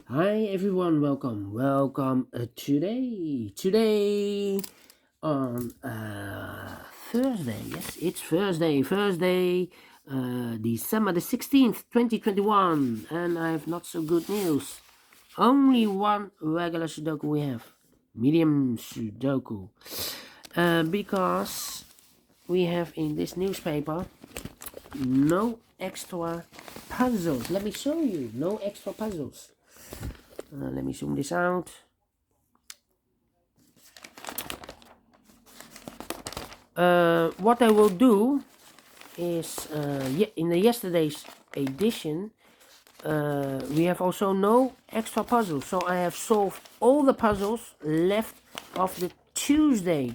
Hi everyone, welcome today on Thursday. Yes, it's Thursday, December the 16th, 2021, and I have not so good news. Only one regular Sudoku we have, Medium Sudoku, because we have in this newspaper no extra puzzles. Let me show you, no extra puzzles. Let me zoom this out. What I will do is in the yesterday's edition we have also no extra puzzles, so I have solved all the puzzles left of the Tuesday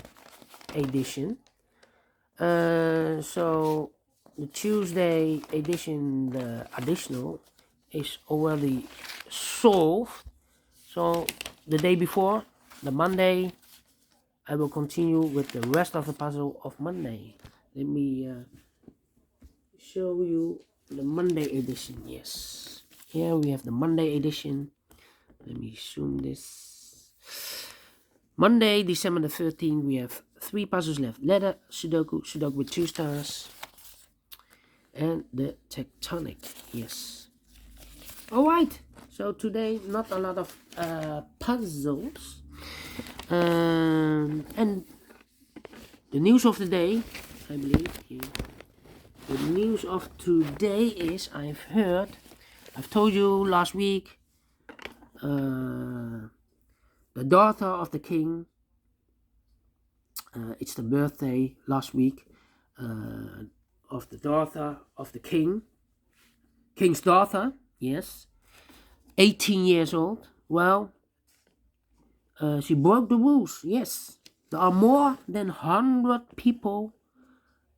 edition. So the Tuesday edition, the additional, is already solved. So the day before, the Monday, I will continue with the rest of the puzzle of Monday. Let me show you the Monday edition. Yes, here we have the Monday edition. Let me zoom this. Monday, December the 13th, we have 3 puzzles left. Letter Sudoku, Sudoku with 2 stars, and the tectonic. Yes. Alright, so today not a lot of puzzles. And the news of the day, I believe. Yeah. The news of today is I've told you last week, the daughter of the king, it's the birthday last week of the daughter of the king's daughter, yes, 18 years old. Well, she broke the rules, yes. There are more than 100 people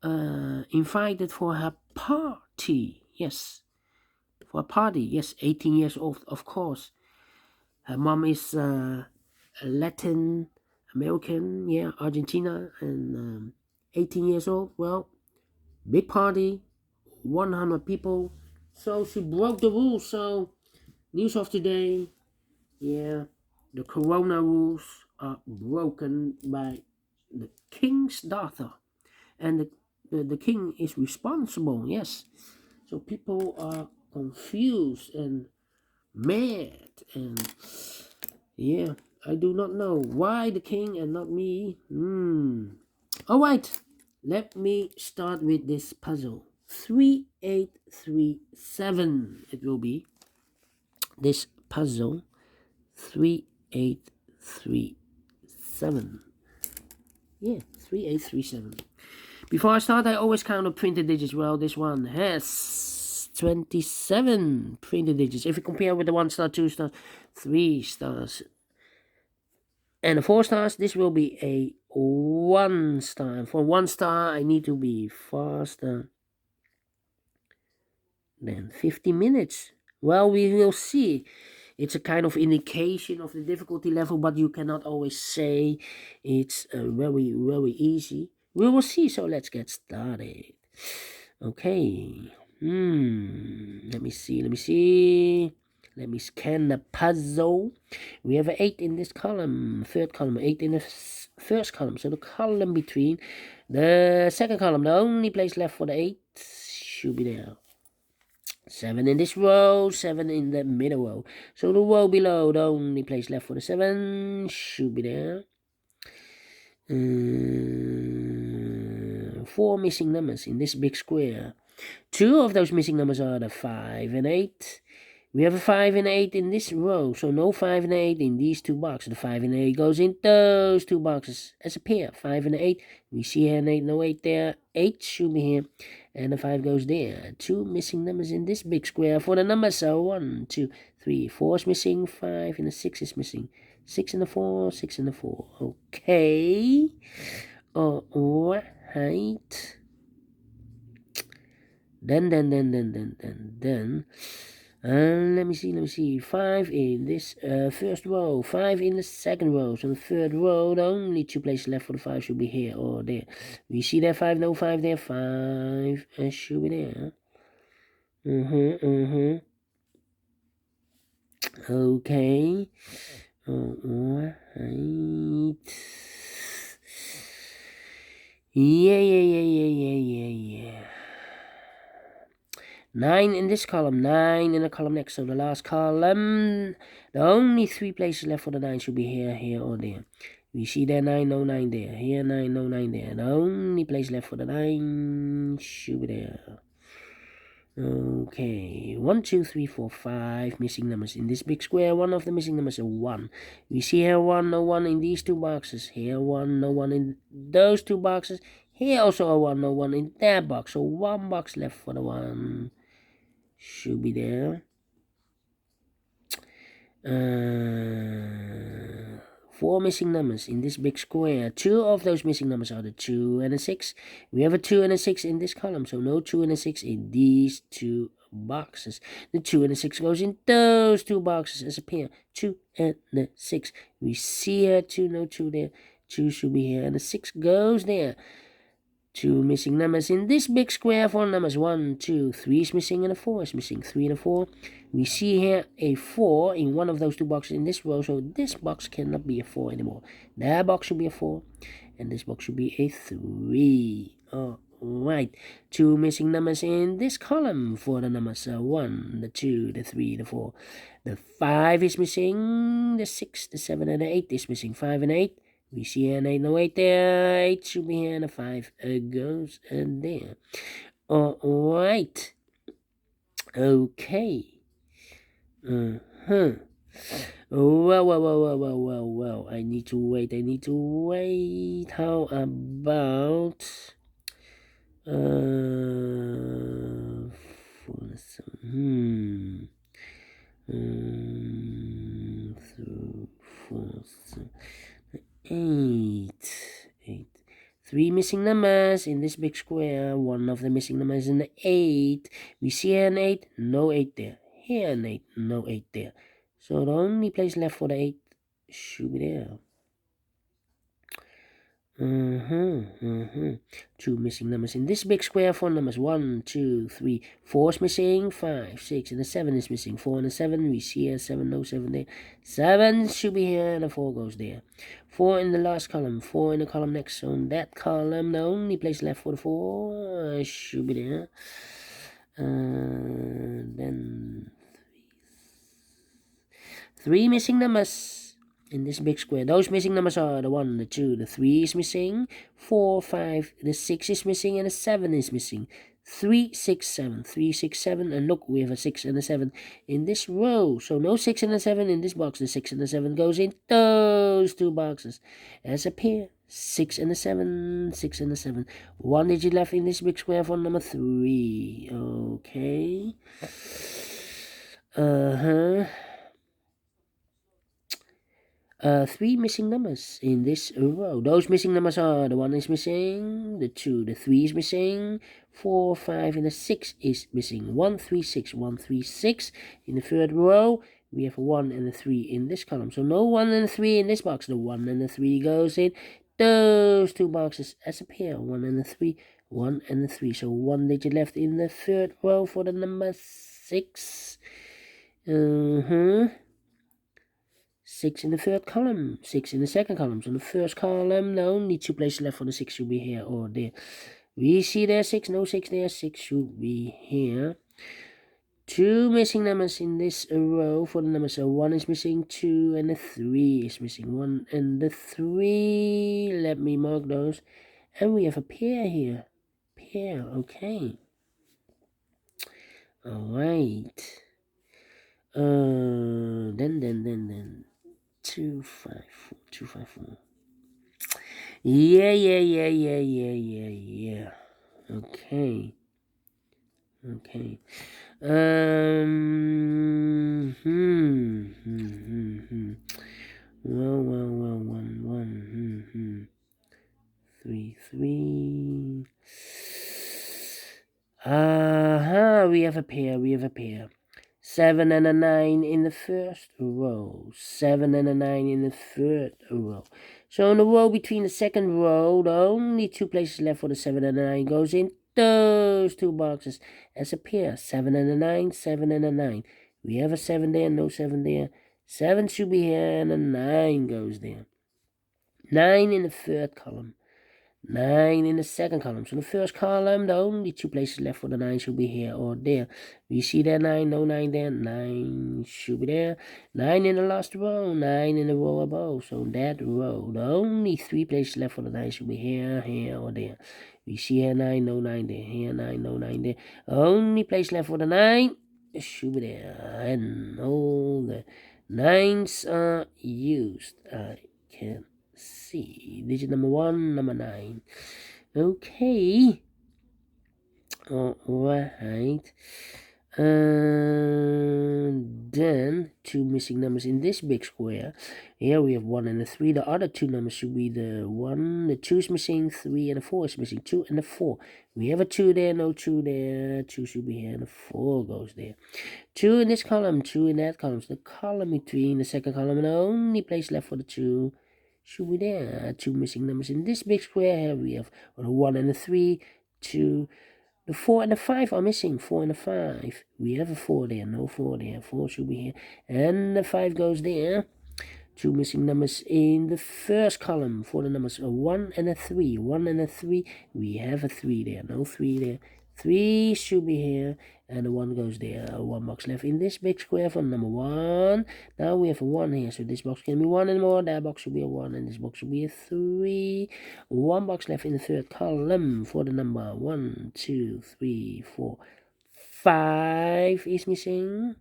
invited for her party, yes. For a party, yes, 18 years old, of course. Her mom is Latin American, yeah, Argentina, and 18 years old. Well, big party, 100 people. So she broke the rules. So, news of today, yeah, the corona rules are broken by the king's daughter. And the king is responsible, yes. So people are confused and mad, and yeah, I do not know why the king and not me. All right, let me start with this puzzle. 3837 it will be. This puzzle 3837. Yeah, 3837. Before I start, I always count the printed digits. Well, this one has 27 printed digits. If you compare with the 1 star, 2 stars, 3 stars, and the 4 stars, this will be a 1 star. For 1 star, I need to be faster than 50 minutes. Well, we will see. It's a kind of indication of the difficulty level, but you cannot always say it's very, very easy. We will see, so let's get started. Okay. Let me see. Let me scan the puzzle. We have an 8 in this column, third column, 8 in the first column. So the column between the second column, the only place left for the 8 should be there. 7 in this row, 7 in the middle row. So the row below, the only place left for the 7 should be there. 4 missing numbers in this big square. 2 of those missing numbers are the 5 and 8. We have a 5 and 8 in this row, so no 5 and 8 in these 2 boxes. The 5 and 8 goes in those 2 boxes as a pair. 5 and 8. We see here an 8, no 8 there. 8 should be here, and the 5 goes there. 2 missing numbers in this big square for the numbers. So 1, 2, 3, 4 is missing, 5 and the 6 is missing. 6 and the 4, 6 and the 4. Okay. Alright. Then, let me see. 5 in this first row, 5 in the second row. So the third row, the only 2 places left for the 5 should be here or there. We see there 5, no 5 there, 5 should be there. Okay. Alright. Yeah. 9 in this column, 9 in the column next. So the last column, the only 3 places left for the 9 should be here, or there. We see there 9, no 9 there. Here 9, no 9 there. The only place left for the 9 should be there. Okay, 1, 2, 3, 4, 5 missing numbers in this big square. One of the missing numbers is 1. We see here 1, no 1 in these 2 boxes. Here 1, no 1 in those 2 boxes. Here also a 1, no 1 in that box. So 1 box left for the 1 should be there. 4 missing numbers in this big square. 2 of those missing numbers are the 2 and a 6. We have a 2 and a 6 in this column, so no 2 and a 6 in these 2 boxes. The 2 and the 6 goes in those 2 boxes as a pair. 2 and the 6. We see here 2, no 2 there. 2 should be here, and the 6 goes there. 2 missing numbers in this big square. 4 numbers. 1, 2, 3 is missing, and a 4 is missing. 3 and a 4. We see here a 4 in one of those 2 boxes in this row, so this box cannot be a 4 anymore. That box should be a 4, and this box should be a 3. Alright. 2 missing numbers in this column. For the numbers 1, the 2, the 3, the 4. The 5 is missing. The 6, the 7, and the 8 is missing. 5 and 8. We see an 8, no 8 there. 8 should be here, and a 5 goes there. Alright. Okay. Well. I need to wait. How about... Eight. 3 missing numbers in this big square. One of the missing numbers is an 8. We see an 8, no 8 there. Here an 8, no 8 there. So the only place left for the 8 should be there. 2 missing numbers in this big square. 4 numbers. 1, 2, 3, 4 is missing. 5, 6, and a 7 is missing. 4 and a 7. We see a 7, no 7 there. 7 should be here, and a 4 goes there. 4 in the last column. 4 in the column next. So in that column, the only place left for the 4 should be there. Then 3 missing numbers in this big square. Those missing numbers are the 1, the 2, the 3 is missing. 4, 5, the 6 is missing, and the 7 is missing. 3, 6, 7. 3, 6, 7. And look, we have a 6 and a 7 in this row. So no 6 and a 7 in this box. The 6 and the 7 goes in those 2 boxes as a pair. 6 and a 7. 6 and a 7. 1 digit left in this big square for number 3. Okay. 3 missing numbers in this row. Those missing numbers are the 1 is missing, the 2, the 3 is missing, 4, 5, and the 6 is missing. 1, 3, 6, 1, 3, 6. In the third row, we have a 1 and a 3 in this column. So no 1 and a 3 in this box. The 1 and the 3 goes in those 2 boxes as a pair. 1 and a 3, 1 and a 3. So 1 digit left in the third row for the number 6. 6 in the third column, 6 in the second column. So in the first column, the only 2 places left for the 6 should be here or there. We see there 6, no 6 there, 6 should be here. 2 missing numbers in this row for the numbers. So 1 is missing, 2, and the 3 is missing. 1 and the 3, let me mark those. And we have a pair here. Pair, okay. Alright. Then. 2, 5, 4, 2, 5, 4. Yeah. Okay. Well, 1, 3. We have a pair. 7 and a 9 in the first row. 7 and a 9 in the third row. So in the row between the second row, the only 2 places left for the 7 and a 9 goes in those 2 boxes as a pair. 7 and a 9, 7 and a 9. We have a 7 there, no 7 there. 7 should be here, and a 9 goes there. 9 in the third column. 9 in the second column. So the first column, the only 2 places left for the 9 should be here or there. We see there 9, no 9 there. 9 should be there. 9 in the last row, 9 in the row above. So that row, the only 3 places left for the 9 should be here, here, or there. We see here 9, no 9 there. Here 9, no 9 there. Only place left for the 9 should be there. And all the 9s are used. I can see digit number 1, number 9. Okay, all right. Then 2 missing numbers in this big square. Here we have 1 and a 3. The other 2 numbers should be the 1, the 2 is missing, 3 and a 4 is missing. 2 and a 4. We have a 2 there, no 2 there. 2 should be here and a 4 goes there. 2 in this column, 2 in that column. So the column between the second column and the only place left for the 2 should be there. 2 missing numbers in this big square. Here we have a 1 and a 3, 2. The 4 and the 5 are missing. 4 and the 5. We have a 4 there. No 4 there. 4 should be here. And the 5 goes there. 2 missing numbers in the first column. For the numbers 1 and a 3. 1 and a 3. We have a 3 there. No 3 there. 3 should be here. And the 1 goes there. 1 box left in this big square for number 1. Now we have a 1 here. So this box can be 1 and more. That box should be a 1. And this box should be a 3. 1 box left in the third column for the number 1, 2, 3, 4, 5 is missing.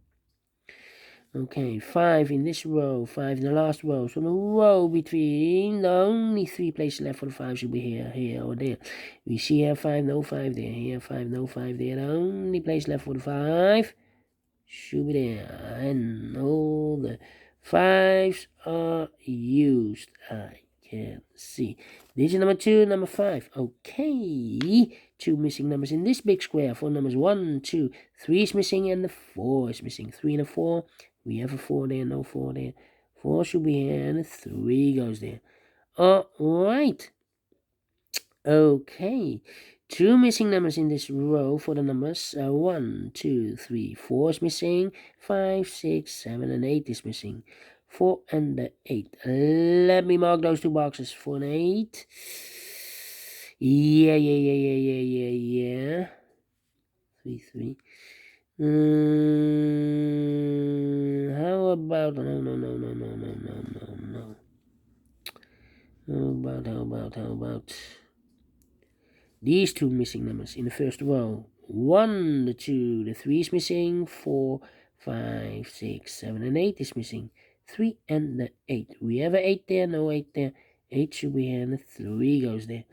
Okay, 5 in this row, 5 in the last row. So the row between the only 3 places left for the 5 should be here, here, or there. We see here 5, no 5 there. Here 5, no 5 there. The only place left for the 5 should be there. And all the 5s are used. I can see. Digit number 2, number 5. Okay. 2 missing numbers in this big square. For numbers 1, 2, 3 is missing, and the 4 is missing. 3 and a 4. We have a 4 there, no 4 there. 4 should be here, and a 3 goes there. Alright. Okay. 2 missing numbers in this row for the numbers 1, 2, 3, 4 is missing. 5, 6, 7, and 8 is missing. 4 and the 8. Let me mark those 2 boxes. 4 and 8. Yeah. 3, 3. How about no. How about these 2 missing numbers in the first row? 1, the 2, the 3 is missing. 4, 5, 6, 7, and 8 is missing. 3 and the 8. We have an 8 there, no 8 there. 8 should be here, and the 3 goes there.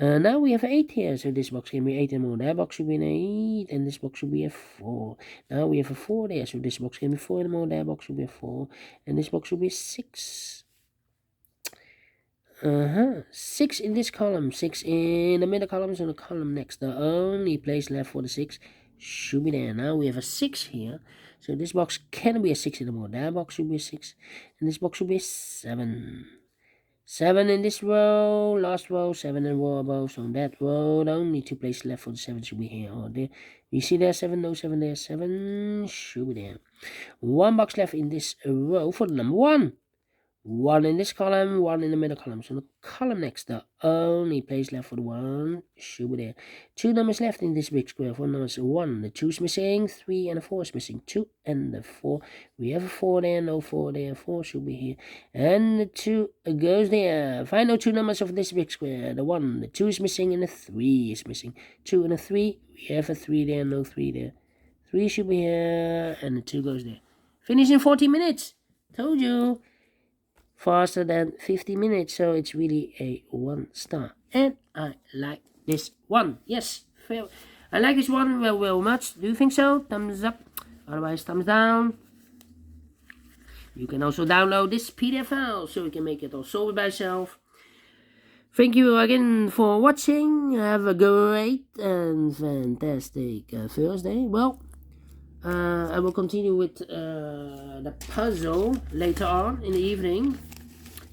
Now we have 8 here, so this box can be 8 and more. That box should be an 8, and this box should be a 4. Now we have a 4 there, so this box can be 4 and more. That box should be a 4, and this box should be a 6. 6 in this column, 6 in the middle column, so the column next. The only place left for the 6 should be there. Now we have a 6 here, so this box can be a 6 and more. That box should be a 6, and this box should be a 7. 7 in this row, last row, 7 in row above. So on that row, the only 2 places left for the 7 should be here or there. You see there 7, no 7 there, 7 should be there. 1 box left in this row for the number 1. 1 in this column, 1 in the middle column. So the column next, the only place left for the 1 should be there. 2 numbers left in this big square. For numbers 1, the 2 is missing, 3 and a 4 is missing. 2 and the 4. We have a 4 there, no 4 there. 4 should be here. And the 2 goes there. Final 2 numbers of this big square. The 1, the 2 is missing, and the 3 is missing. 2 and a 3. We have a 3 there, no 3 there. 3 should be here, and the 2 goes there. Finish in 40 minutes. Told you. Faster than 50 minutes, so it's really a 1 star. And I like this one. Yes, I like this one well much. Do you think so? Thumbs up. Otherwise, thumbs down. You can also download this PDF file, so you can make it all solve it by yourself. Thank you again for watching. Have a great and fantastic Thursday. Well, I will continue with the puzzle later on in the evening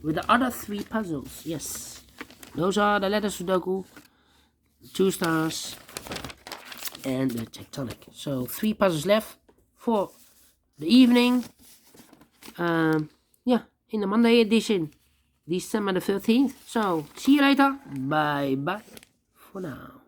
with the other 3 puzzles. Yes, those are the letter Sudoku, 2 stars, and the tectonic. So 3 puzzles left for the evening. Yeah, in the Monday edition, December the 13th. So, see you later. Bye bye for now.